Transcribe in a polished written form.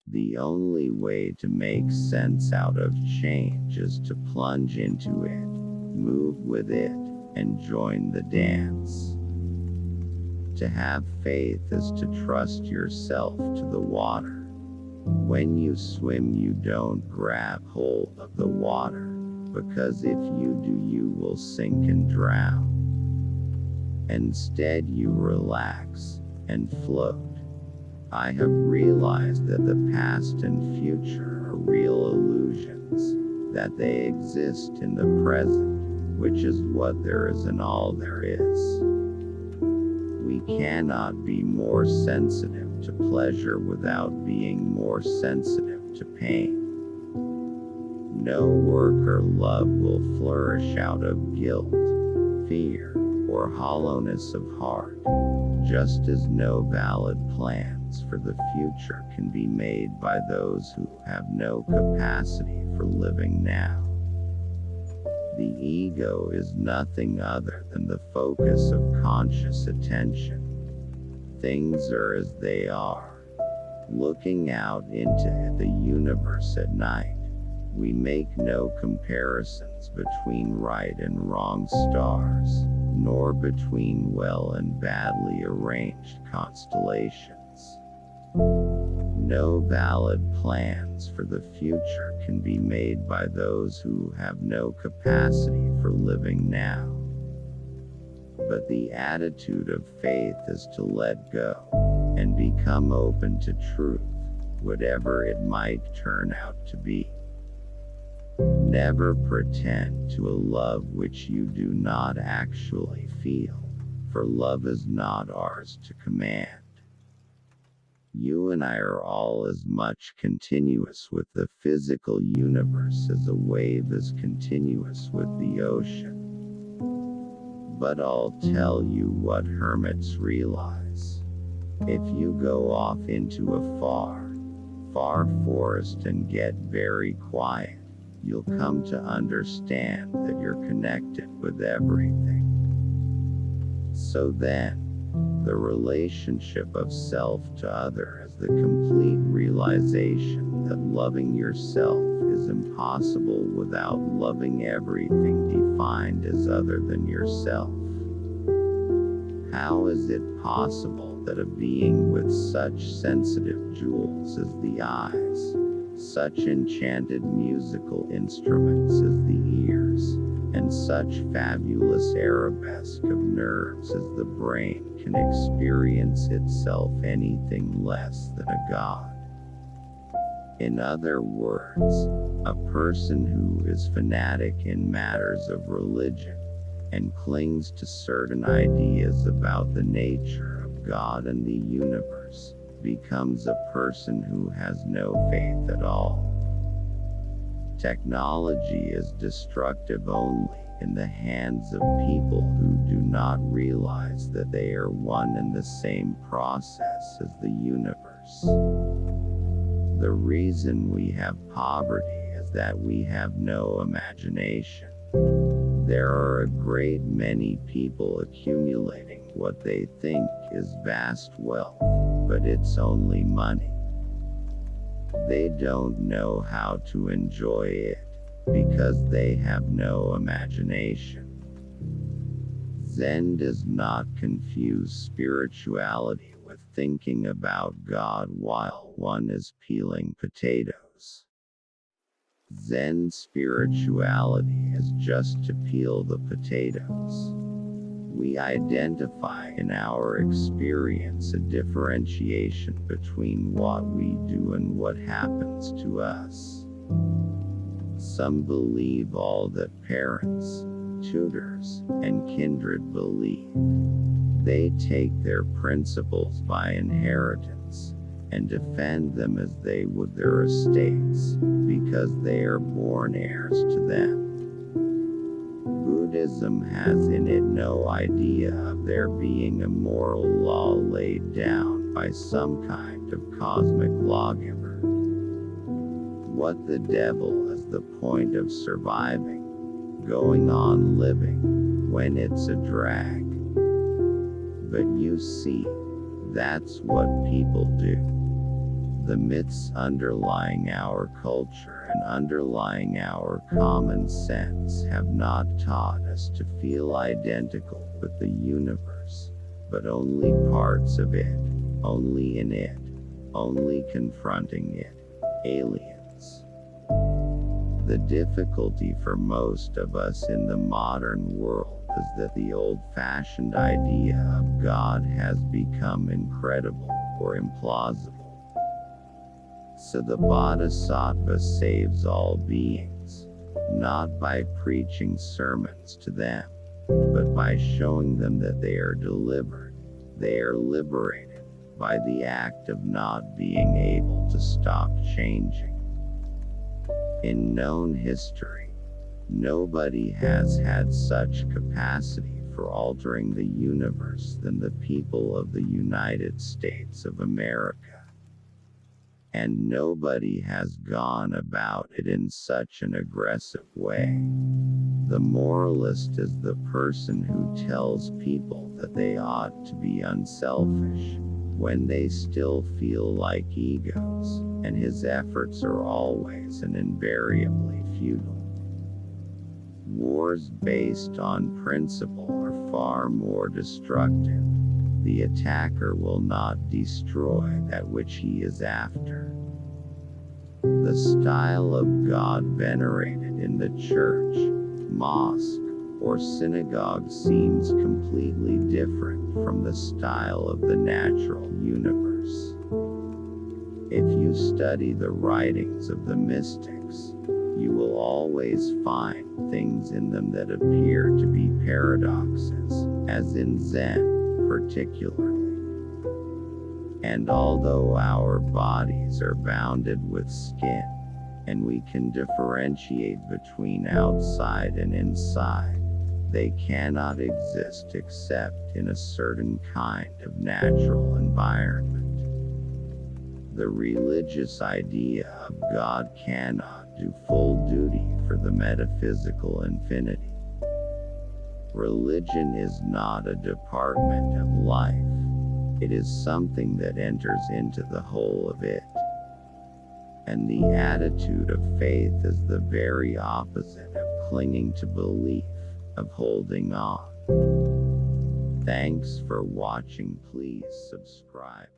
The only way to make sense out of change is to plunge into it, move with it, and join the dance. To have faith is to trust yourself to the water. When you swim, you don't grab hold of the water, because if you do, you will sink and drown. Instead, you relax and float. I have realized that the past and future are real illusions, that they exist in the present, which is what there is and all there is. We cannot be more sensitive to pleasure without being more sensitive to pain. No work or love will flourish out of guilt, fear, or hollowness of heart, just as no valid plans for the future can be made by those who have no capacity for living now. The ego is nothing other than the focus of conscious attention. Things are as they are. Looking out into the universe at night, we make no comparisons between right and wrong stars, nor between well and badly arranged constellations. No valid plans for the future can be made by those who have no capacity for living now. But the attitude of faith is to let go and become open to truth, whatever it might turn out to be. Never pretend to a love which you do not actually feel, for love is not ours to command. You and I are all as much continuous with the physical universe as a wave is continuous with the ocean. But I'll tell you what hermits realize. If you go off into a far, far forest and get very quiet, you'll come to understand that you're connected with everything. So then, the relationship of self to other is the complete realization that loving yourself is impossible without loving everything defined as other than yourself. How is it possible that a being with such sensitive jewels as the eyes, such enchanted musical instruments as the ears, and such fabulous arabesque of nerves as the brain can experience itself anything less than a god? In other words, a person who is fanatic in matters of religion and clings to certain ideas about the nature of God and the universe becomes a person who has no faith at all. Technology is destructive only in the hands of people who do not realize that they are one and the same process as the universe. The reason we have poverty is that we have no imagination. There are a great many people accumulating what they think is vast wealth, but it's only money. They don't know how to enjoy it, because they have no imagination. Zen does not confuse spirituality with thinking about God while one is peeling potatoes. Zen spirituality is just to peel the potatoes. We identify in our experience a differentiation between what we do and what happens to us. Some believe all that parents, tutors, and kindred believe. They take their principles by inheritance and defend them as they would their estates, because they are born heirs to them. Buddhism has in it no idea of there being a moral law laid down by some kind of cosmic lawgiver. What the devil is the point of surviving, going on living, when it's a drag? But you see, that's what people do. The myths underlying our culture and underlying our common sense have not taught us to feel identical with the universe, but only parts of it, only in it, only confronting it, aliens. The difficulty for most of us in the modern world is that the old-fashioned idea of God has become incredible or implausible. So the Bodhisattva saves all beings, not by preaching sermons to them, but by showing them that they are delivered, they are liberated, by the act of not being able to stop changing. In known history, nobody has had such capacity for altering the universe than the people of the United States of America. And nobody has gone about it in such an aggressive way. The moralist is the person who tells people that they ought to be unselfish, when they still feel like egos, and his efforts are always and invariably futile. Wars based on principle are far more destructive. The attacker will not destroy that which he is after. The style of God venerated in the church, mosque, or synagogue seems completely different from the style of the natural universe. If you study the writings of the mystics, you will always find things in them that appear to be paradoxes, as in Zen, particularly. And although our bodies are bounded with skin, and we can differentiate between outside and inside, they cannot exist except in a certain kind of natural environment. The religious idea of God cannot do full duty for the metaphysical infinity. Religion is not a department of life. It is something that enters into the whole of it. And the attitude of faith is the very opposite of clinging to belief, of holding on. Thanks for watching. Please subscribe.